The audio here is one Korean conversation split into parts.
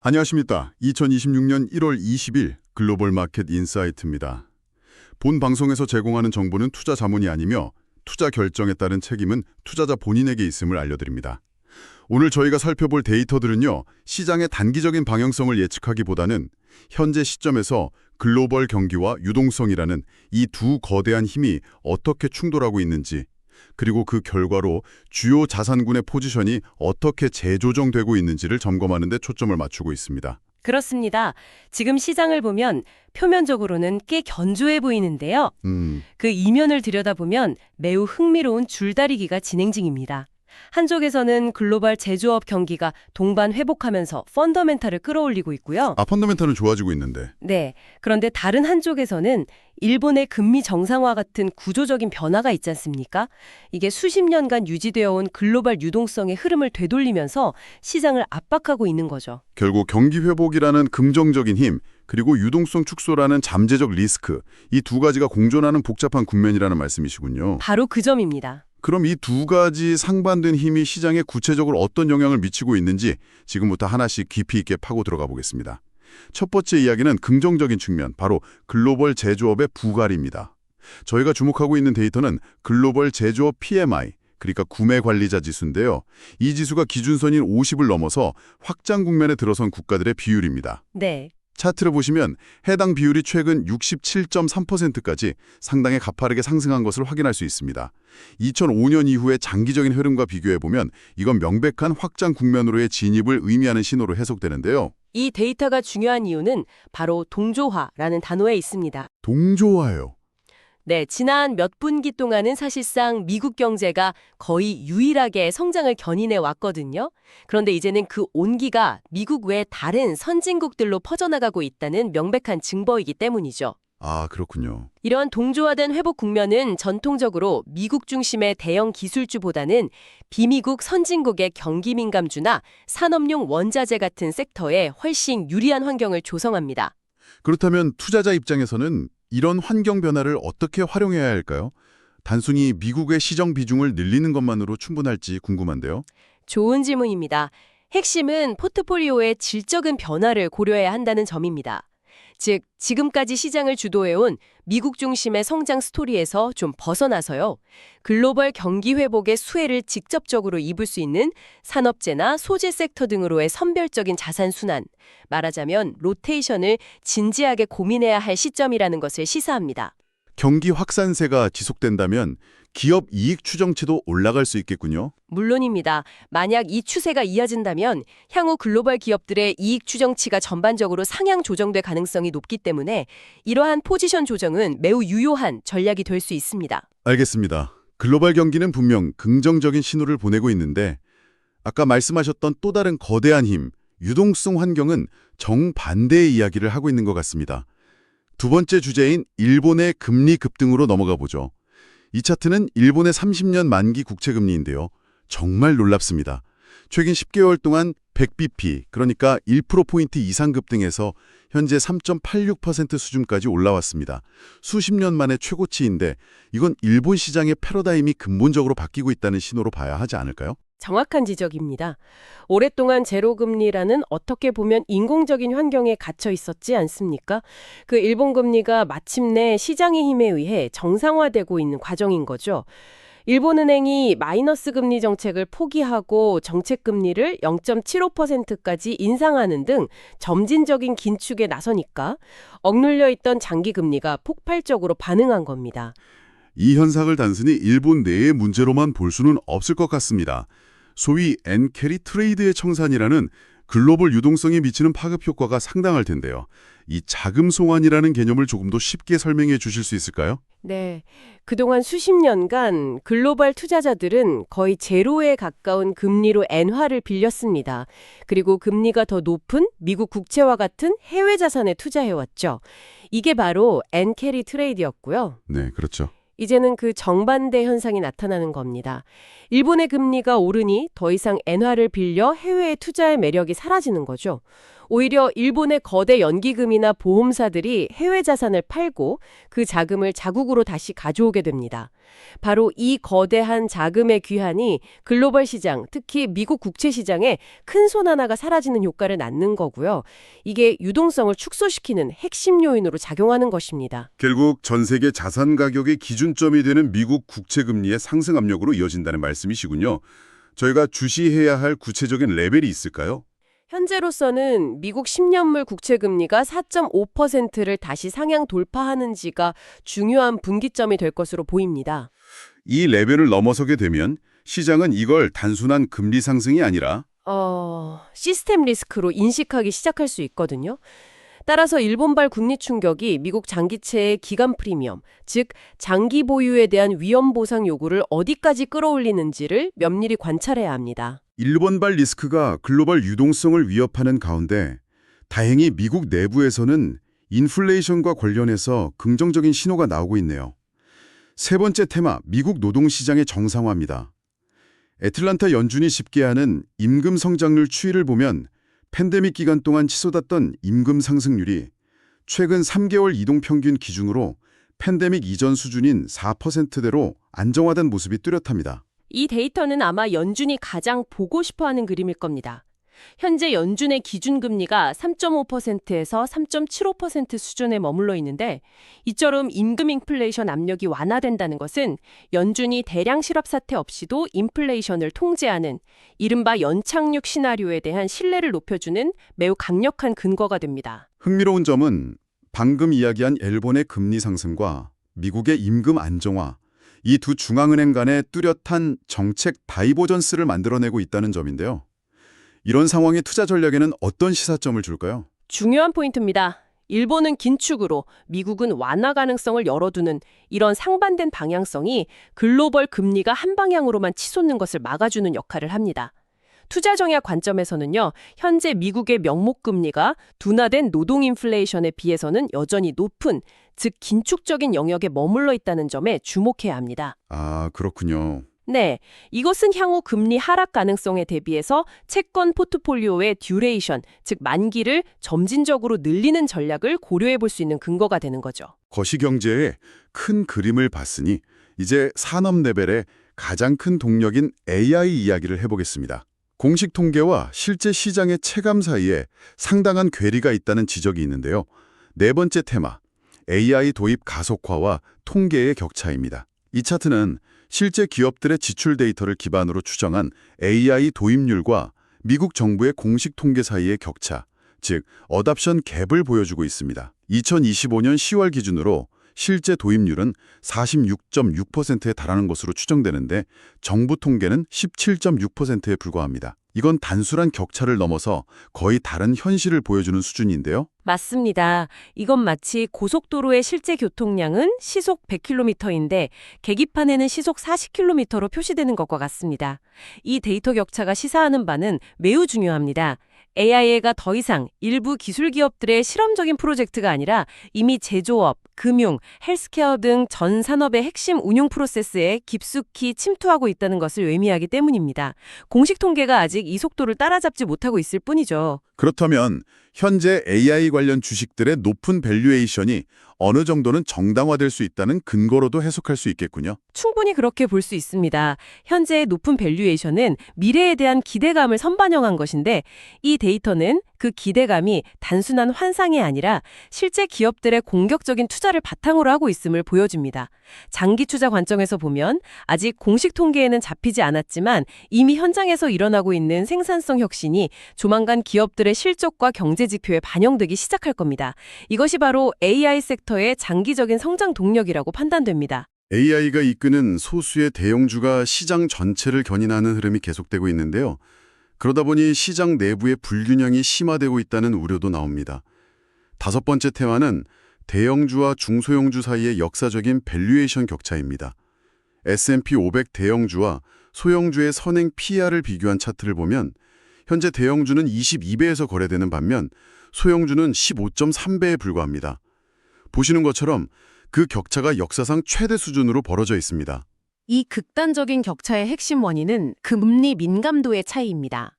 안녕하십니까. 2026년 1월 20일 글로벌 마켓 인사이트입니다. 본 방송에서 제공하는 정보는 투자 자문이 아니며 투자 결정에 따른 책임은 투자자 본인에게 있음을 알려드립니다. 오늘 저희가 살펴볼 데이터들은요, 시장의 단기적인 방향성을 예측하기보다는 현재 시점에서 글로벌 경기와 유동성이라는 이 두 거대한 힘이 어떻게 충돌하고 있는지, 그리고 그 결과로 주요 자산군의 포지션이 어떻게 재조정되고 있는지를 점검하는 데 초점을 맞추고 있습니다. 그렇습니다. 지금 시장을 보면 표면적으로는 꽤 견조해 보이는데요. 그 이면을 들여다보면 매우 흥미로운 줄다리기가 진행 중입니다. 한쪽에서는 글로벌 제조업 경기가 동반 회복하면서 펀더멘탈을 끌어올리고 있고요. 펀더멘탈은 좋아지고 있는데. 네. 그런데 다른 한쪽에서는 일본의 금리 정상화 같은 구조적인 변화가 있지 않습니까? 이게 수십 년간 유지되어 온 글로벌 유동성의 흐름을 되돌리면서 시장을 압박하고 있는 거죠. 결국 경기 회복이라는 긍정적인 힘, 그리고 유동성 축소라는 잠재적 리스크, 이 두 가지가 공존하는 복잡한 국면이라는 말씀이시군요. 바로 그 점입니다. 그럼 이 두 가지 상반된 힘이 시장에 구체적으로 어떤 영향을 미치고 있는지 지금부터 하나씩 깊이 있게 파고 들어가 보겠습니다. 첫 번째 이야기는 긍정적인 측면, 바로 글로벌 제조업의 부갈입니다. 저희가 주목하고 있는 데이터는 글로벌 제조업 PMI, 그러니까 구매 관리자 지수인데요. 이 지수가 기준선인 50을 넘어서 확장 국면에 들어선 국가들의 비율입니다. 네. 차트를 보시면 해당 비율이 최근 67.3%까지 상당히 가파르게 상승한 것을 확인할 수 있습니다. 2005년 이후의 장기적인 흐름과 비교해보면 이건 명백한 확장 국면으로의 진입을 의미하는 신호로 해석되는데요. 이 데이터가 중요한 이유는 바로 동조화라는 단어에 있습니다. 동조화예요. 네, 지난 몇 분기 동안은 사실상 미국 경제가 거의 유일하게 성장을 견인해 왔거든요. 그런데 이제는 그 온기가 미국 외 다른 선진국들로 퍼져나가고 있다는 명백한 증거이기 때문이죠. 그렇군요. 이런 동조화된 회복 국면은 전통적으로 미국 중심의 대형 기술주보다는 비미국 선진국의 경기 민감주나 산업용 원자재 같은 섹터에 훨씬 유리한 환경을 조성합니다. 그렇다면 투자자 입장에서는 이런 환경 변화를 어떻게 활용해야 할까요? 단순히 미국의 시정 비중을 늘리는 것만으로 충분할지 궁금한데요. 좋은 질문입니다. 핵심은 포트폴리오의 질적인 변화를 고려해야 한다는 점입니다. 즉, 지금까지 시장을 주도해온 미국 중심의 성장 스토리에서 좀 벗어나서요. 글로벌 경기 회복의 수혜를 직접적으로 입을 수 있는 산업재나 소재 섹터 등으로의 선별적인 자산 순환, 말하자면 로테이션을 진지하게 고민해야 할 시점이라는 것을 시사합니다. 경기 확산세가 지속된다면 기업 이익 추정치도 올라갈 수 있겠군요. 물론입니다. 만약 이 추세가 이어진다면 향후 글로벌 기업들의 이익 추정치가 전반적으로 상향 조정될 가능성이 높기 때문에 이러한 포지션 조정은 매우 유효한 전략이 될 수 있습니다. 알겠습니다. 글로벌 경기는 분명 긍정적인 신호를 보내고 있는데 아까 말씀하셨던 또 다른 거대한 힘, 유동성 환경은 정반대의 이야기를 하고 있는 것 같습니다. 두 번째 주제인 일본의 금리 급등으로 넘어가 보죠. 이 차트는 일본의 30년 만기 국채금리인데요. 정말 놀랍습니다. 최근 10개월 동안 100bp, 그러니까 1%포인트 이상 급등해서 현재 3.86% 수준까지 올라왔습니다. 수십 년 만의 최고치인데 이건 일본 시장의 패러다임이 근본적으로 바뀌고 있다는 신호로 봐야 하지 않을까요? 정확한 지적입니다. 오랫동안 제로금리라는 어떻게 보면 인공적인 환경에 갇혀 있었지 않습니까? 그 일본 금리가 마침내 시장의 힘에 의해 정상화되고 있는 과정인 거죠. 일본은행이 마이너스 금리 정책을 포기하고 정책 금리를 0.75%까지 인상하는 등 점진적인 긴축에 나서니까 억눌려 있던 장기 금리가 폭발적으로 반응한 겁니다. 이 현상을 단순히 일본 내의 문제로만 볼 수는 없을 것 같습니다. 소위 엔캐리 트레이드의 청산이라는 글로벌 유동성에 미치는 파급 효과가 상당할 텐데요. 이 자금 송환이라는 개념을 조금 더 쉽게 설명해 주실 수 있을까요? 네. 그동안 수십 년간 글로벌 투자자들은 거의 제로에 가까운 금리로 엔화를 빌렸습니다. 그리고 금리가 더 높은 미국 국채와 같은 해외 자산에 투자해왔죠. 이게 바로 엔캐리 트레이드였고요. 네, 그렇죠. 이제는 그 정반대 현상이 나타나는 겁니다. 일본의 금리가 오르니 더 이상 엔화를 빌려 해외에 투자의 매력이 사라지는 거죠. 오히려 일본의 거대 연기금이나 보험사들이 해외 자산을 팔고 그 자금을 자국으로 다시 가져오게 됩니다. 바로 이 거대한 자금의 귀환이 글로벌 시장, 특히 미국 국채 시장에 큰 손 하나가 사라지는 효과를 낳는 거고요. 이게 유동성을 축소시키는 핵심 요인으로 작용하는 것입니다. 결국 전 세계 자산 가격의 기준점이 되는 미국 국채 금리의 상승 압력으로 이어진다는 말씀이시군요. 저희가 주시해야 할 구체적인 레벨이 있을까요? 현재로서는 미국 10년물 국채 금리가 4.5%를 다시 상향 돌파하는지가 중요한 분기점이 될 것으로 보입니다. 이 레벨을 넘어서게 되면 시장은 이걸 단순한 금리 상승이 아니라 시스템 리스크로 인식하기 시작할 수 있거든요. 따라서 일본발 금리 충격이 미국 장기채의 기간 프리미엄, 즉 장기 보유에 대한 위험 보상 요구를 어디까지 끌어올리는지를 면밀히 관찰해야 합니다. 일본발 리스크가 글로벌 유동성을 위협하는 가운데 다행히 미국 내부에서는 인플레이션과 관련해서 긍정적인 신호가 나오고 있네요. 세 번째 테마, 미국 노동시장의 정상화입니다. 애틀란타 연준이 집계하는 임금 성장률 추이를 보면 팬데믹 기간 동안 치솟았던 임금 상승률이 최근 3개월 이동평균 기준으로 팬데믹 이전 수준인 4%대로 안정화된 모습이 뚜렷합니다. 이 데이터는 아마 연준이 가장 보고 싶어하는 그림일 겁니다. 현재 연준의 기준금리가 3.5%에서 3.75% 수준에 머물러 있는데 이처럼 임금 인플레이션 압력이 완화된다는 것은 연준이 대량 실업 사태 없이도 인플레이션을 통제하는 이른바 연착륙 시나리오에 대한 신뢰를 높여주는 매우 강력한 근거가 됩니다. 흥미로운 점은 방금 이야기한 일본의 금리 상승과 미국의 임금 안정화, 이 두 중앙은행 간의 뚜렷한 정책 다이버전스를 만들어내고 있다는 점인데요. 이런 상황의 투자 전략에는 어떤 시사점을 줄까요? 중요한 포인트입니다. 일본은 긴축으로, 미국은 완화 가능성을 열어두는 이런 상반된 방향성이 글로벌 금리가 한 방향으로만 치솟는 것을 막아주는 역할을 합니다. 투자 정약 관점에서는요, 현재 미국의 명목 금리가 둔화된 노동 인플레이션에 비해서는 여전히 높은, 즉 긴축적인 영역에 머물러 있다는 점에 주목해야 합니다. 아, 그렇군요. 네, 이것은 향후 금리 하락 가능성에 대비해서 채권 포트폴리오의 듀레이션, 즉 만기를 점진적으로 늘리는 전략을 고려해 볼 수 있는 근거가 되는 거죠. 거시경제의 큰 그림을 봤으니 이제 산업 레벨의 가장 큰 동력인 AI 이야기를 해보겠습니다. 공식 통계와 실제 시장의 체감 사이에 상당한 괴리가 있다는 지적이 있는데요. 네 번째 테마, AI 도입 가속화와 통계의 격차입니다. 이 차트는 실제 기업들의 지출 데이터를 기반으로 추정한 AI 도입률과 미국 정부의 공식 통계 사이의 격차, 즉 어답션 갭을 보여주고 있습니다. 2025년 10월 기준으로 실제 도입률은 46.6%에 달하는 것으로 추정되는데 정부 통계는 17.6%에 불과합니다. 이건 단순한 격차를 넘어서 거의 다른 현실을 보여주는 수준인데요. 맞습니다. 이건 마치 고속도로의 실제 교통량은 시속 100km인데 계기판에는 시속 40km로 표시되는 것과 같습니다. 이 데이터 격차가 시사하는 바는 매우 중요합니다. AI가 더 이상 일부 기술 기업들의 실험적인 프로젝트가 아니라 이미 제조업, 금융, 헬스케어 등 전 산업의 핵심 운용 프로세스에 깊숙이 침투하고 있다는 것을 의미하기 때문입니다. 공식 통계가 아직 이 속도를 따라잡지 못하고 있을 뿐이죠. 그렇다면 현재 AI 관련 주식들의 높은 밸류에이션이 어느 정도는 정당화될 수 있다는 근거로도 해석할 수 있겠군요. 충분히 그렇게 볼 수 있습니다. 현재의 높은 밸류에이션은 미래에 대한 기대감을 선반영한 것인데 이 데이터는 그 기대감이 단순한 환상이 아니라 실제 기업들의 공격적인 투자를 바탕으로 하고 있음을 보여줍니다. 장기 투자 관점에서 보면 아직 공식 통계에는 잡히지 않았지만 이미 현장에서 일어나고 있는 생산성 혁신이 조만간 기업들의 실적과 경제 지표에 반영되기 시작할 겁니다. 이것이 바로 AI 섹터의 장기적인 성장 동력이라고 판단됩니다. AI가 이끄는 소수의 대형주가 시장 전체를 견인하는 흐름이 계속되고 있는데요. 그러다 보니 시장 내부의 불균형이 심화되고 있다는 우려도 나옵니다. 다섯 번째 테마는 대형주와 중소형주 사이의 역사적인 밸류에이션 격차입니다. S&P 500 대형주와 소형주의 선행 PER을 비교한 차트를 보면 현재 대형주는 22배에서 거래되는 반면 소형주는 15.3배에 불과합니다. 보시는 것처럼 그 격차가 역사상 최대 수준으로 벌어져 있습니다. 이 극단적인 격차의 핵심 원인은 금리 민감도의 차이입니다.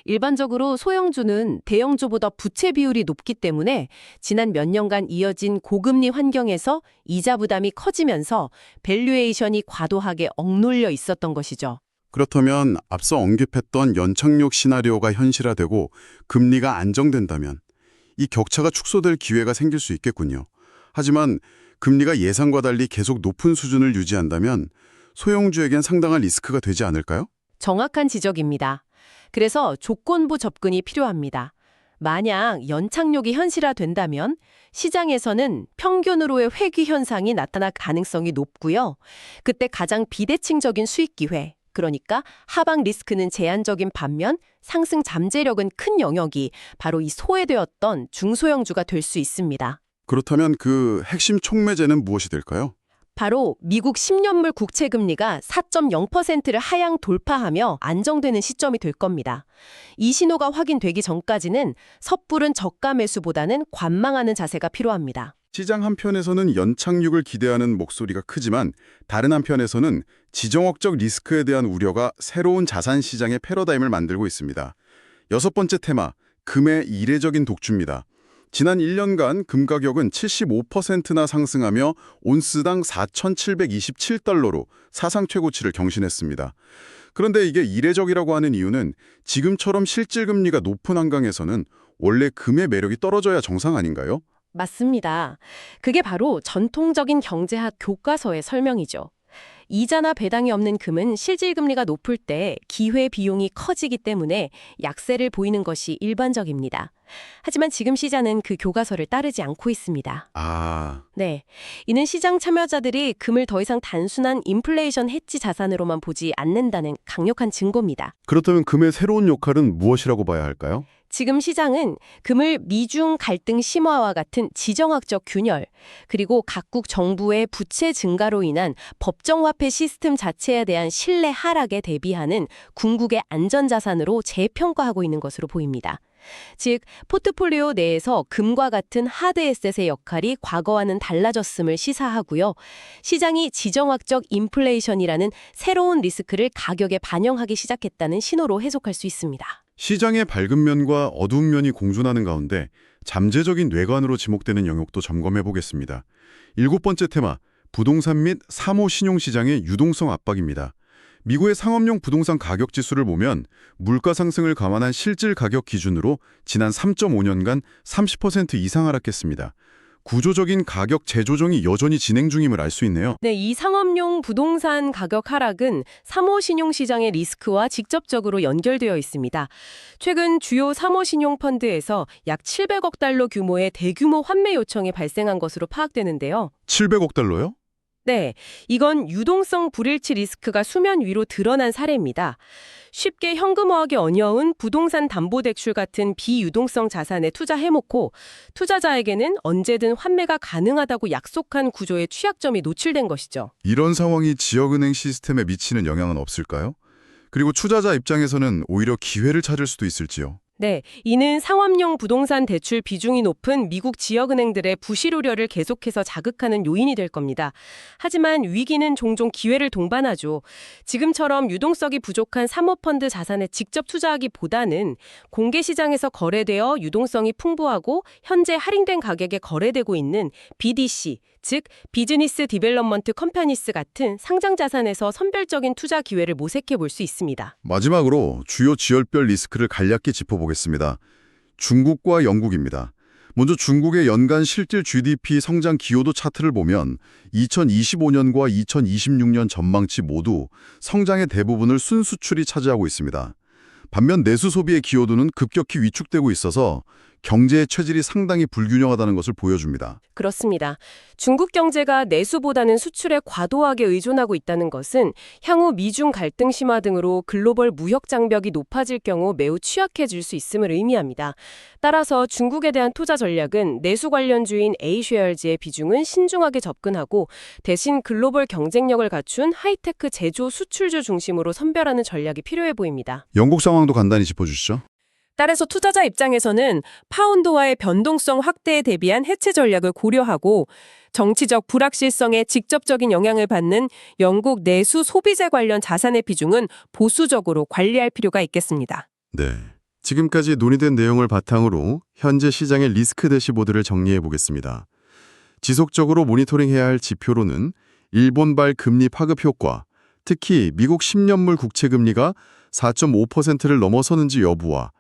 일반적으로 소형주는 대형주보다 부채 비율이 높기 때문에 지난 몇 년간 이어진 고금리 환경에서 이자 부담이 커지면서 밸류에이션이 과도하게 억눌려 있었던 것이죠. 그렇다면 앞서 언급했던 연착륙 시나리오가 현실화되고 금리가 안정된다면 이 격차가 축소될 기회가 생길 수 있겠군요. 하지만 금리가 예상과 달리 계속 높은 수준을 유지한다면 소형주에겐 상당한 리스크가 되지 않을까요? 정확한 지적입니다. 그래서 조건부 접근이 필요합니다. 만약 연착륙이 현실화된다면 시장에서는 평균으로의 회귀 현상이 나타날 가능성이 높고요. 그때 가장 비대칭적인 수익 기회, 그러니까 하방 리스크는 제한적인 반면 상승 잠재력은 큰 영역이 바로 이 소외되었던 중소형주가 될 수 있습니다. 그렇다면 그 핵심 촉매제는 무엇이 될까요? 바로 미국 10년물 국채 금리가 4.0%를 하향 돌파하며 안정되는 시점이 될 겁니다. 이 신호가 확인되기 전까지는 섣부른 저가 매수보다는 관망하는 자세가 필요합니다. 시장 한편에서는 연착륙을 기대하는 목소리가 크지만 다른 한편에서는 지정학적 리스크에 대한 우려가 새로운 자산 시장의 패러다임을 만들고 있습니다. 6번째 테마, 금의 이례적인 독주입니다. 지난 1년간 금 가격은 75%나 상승하며 온스당 4,727달러로 사상 최고치를 경신했습니다. 그런데 이게 이례적이라고 하는 이유는 지금처럼 실질금리가 높은 한강에서는 원래 금의 매력이 떨어져야 정상 아닌가요? 맞습니다. 그게 바로 전통적인 경제학 교과서의 설명이죠. 이자나 배당이 없는 금은 실질금리가 높을 때 기회 비용이 커지기 때문에 약세를 보이는 것이 일반적입니다. 하지만 지금 시장은 그 교과서를 따르지 않고 있습니다. 네, 이는 시장 참여자들이 금을 더 이상 단순한 인플레이션 해지 자산으로만 보지 않는다는 강력한 증거입니다. 그렇다면 금의 새로운 역할은 무엇이라고 봐야 할까요? 지금 시장은 금을 미중 갈등 심화와 같은 지정학적 균열, 그리고 각국 정부의 부채 증가로 인한 법정화폐 시스템 자체에 대한 신뢰 하락에 대비하는 궁극의 안전자산으로 재평가하고 있는 것으로 보입니다. 즉, 포트폴리오 내에서 금과 같은 하드 에셋의 역할이 과거와는 달라졌음을 시사하고요. 시장이 지정학적 인플레이션이라는 새로운 리스크를 가격에 반영하기 시작했다는 신호로 해석할 수 있습니다. 시장의 밝은 면과 어두운 면이 공존하는 가운데 잠재적인 뇌관으로 지목되는 영역도 점검해 보겠습니다. 7번째 테마, 부동산 및 사모 신용시장의 유동성 압박입니다. 미국의 상업용 부동산 가격 지수를 보면 물가 상승을 감안한 실질 가격 기준으로 지난 3.5년간 30% 이상 하락했습니다. 구조적인 가격 재조정이 여전히 진행 중임을 알 수 있네요. 네, 이 상업용 부동산 가격 하락은 사모신용시장의 리스크와 직접적으로 연결되어 있습니다. 최근 주요 사모신용펀드에서 약 700억 달러 규모의 대규모 환매 요청이 발생한 것으로 파악되는데요. 700억 달러요? 네, 이건 유동성 불일치 리스크가 수면 위로 드러난 사례입니다. 쉽게 현금화하기 어려운 부동산 담보대출 같은 비유동성 자산에 투자해놓고 투자자에게는 언제든 환매가 가능하다고 약속한 구조의 취약점이 노출된 것이죠. 이런 상황이 지역은행 시스템에 미치는 영향은 없을까요? 그리고 투자자 입장에서는 오히려 기회를 찾을 수도 있을지요? 네, 이는 상업용 부동산 대출 비중이 높은 미국 지역은행들의 부실 우려를 계속해서 자극하는 요인이 될 겁니다. 하지만 위기는 종종 기회를 동반하죠. 지금처럼 유동성이 부족한 사모펀드 자산에 직접 투자하기보다는 공개 시장에서 거래되어 유동성이 풍부하고 현재 할인된 가격에 거래되고 있는 BDC, 즉 비즈니스 디벨롭먼트 컴퍼니스 같은 상장 자산에서 선별적인 투자 기회를 모색해 볼 수 있습니다. 마지막으로 주요 지역별 리스크를 간략히 짚어보겠습니다. 중국과 영국입니다. 먼저 중국의 연간 실질 GDP 성장 기여도 차트를 보면 2025년과 2026년 전망치 모두 성장의 대부분을 순수출이 차지하고 있습니다. 반면 내수 소비의 기여도는 급격히 위축되고 있어서 경제의 체질이 상당히 불균형하다는 것을 보여줍니다. 그렇습니다. 중국 경제가 내수보다는 수출에 과도하게 의존하고 있다는 것은 향후 미중 갈등 심화 등으로 글로벌 무역 장벽이 높아질 경우 매우 취약해질 수 있음을 의미합니다. 따라서 중국에 대한 투자 전략은 내수 관련주인 A쉐어즈의 비중은 신중하게 접근하고 대신 글로벌 경쟁력을 갖춘 하이테크 제조 수출주 중심으로 선별하는 전략이 필요해 보입니다. 영국 상황도 간단히 짚어주시죠. 따라서 투자자 입장에서는 파운드화의 변동성 확대에 대비한 해체 전략을 고려하고 정치적 불확실성에 직접적인 영향을 받는 영국 내수 소비재 관련 자산의 비중은 보수적으로 관리할 필요가 있겠습니다. 네. 지금까지 논의된 내용을 바탕으로 현재 시장의 리스크 대시보드를 정리해 보겠습니다. 지속적으로 모니터링해야 할 지표로는 일본발 금리 파급 효과, 특히 미국 10년물 국채 금리가 4.5%를 넘어서는지 여부와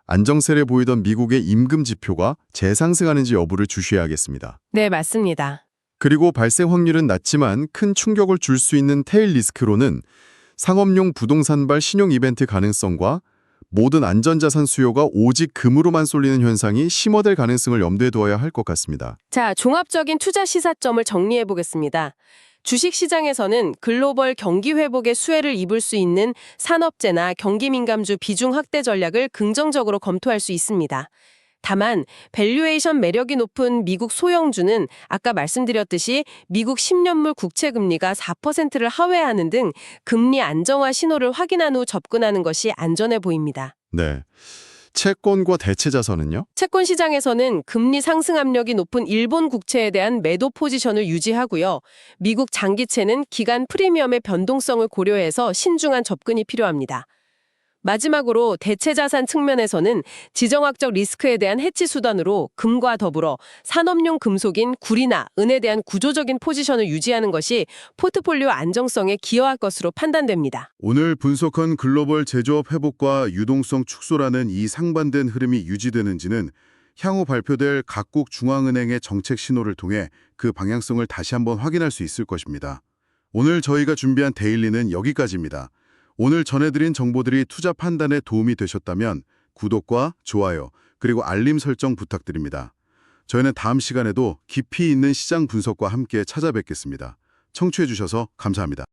안정세를 보이던 미국의 임금 지표가 재상승하는지 여부를 주시해야겠습니다. 네, 맞습니다. 그리고 발생 확률은 낮지만 큰 충격을 줄 수 있는 테일 리스크로는 상업용 부동산발 신용 이벤트 가능성과 모든 안전자산 수요가 오직 금으로만 쏠리는 현상이 심화될 가능성을 염두에 두어야 할 것 같습니다. 자, 종합적인 투자 시사점을 정리해 보겠습니다. 주식시장에서는 글로벌 경기 회복의 수혜를 입을 수 있는 산업재나 경기민감주 비중 확대 전략을 긍정적으로 검토할 수 있습니다. 다만 밸류에이션 매력이 높은 미국 소형주는 아까 말씀드렸듯이 미국 10년물 국채 금리가 4%를 하회하는 등 금리 안정화 신호를 확인한 후 접근하는 것이 안전해 보입니다. 네. 채권과 대체 자산은요? 채권 시장에서는 금리 상승 압력이 높은 일본 국채에 대한 매도 포지션을 유지하고요. 미국 장기채는 기간 프리미엄의 변동성을 고려해서 신중한 접근이 필요합니다. 마지막으로 대체 자산 측면에서는 지정학적 리스크에 대한 해치 수단으로 금과 더불어 산업용 금속인 구리나 은에 대한 구조적인 포지션을 유지하는 것이 포트폴리오 안정성에 기여할 것으로 판단됩니다. 오늘 분석한 글로벌 제조업 회복과 유동성 축소라는 이 상반된 흐름이 유지되는지는 향후 발표될 각국 중앙은행의 정책 신호를 통해 그 방향성을 다시 한번 확인할 수 있을 것입니다. 오늘 저희가 준비한 데일리는 여기까지입니다. 오늘 전해드린 정보들이 투자 판단에 도움이 되셨다면 구독과 좋아요, 그리고 알림 설정 부탁드립니다. 저희는 다음 시간에도 깊이 있는 시장 분석과 함께 찾아뵙겠습니다. 청취해주셔서 감사합니다.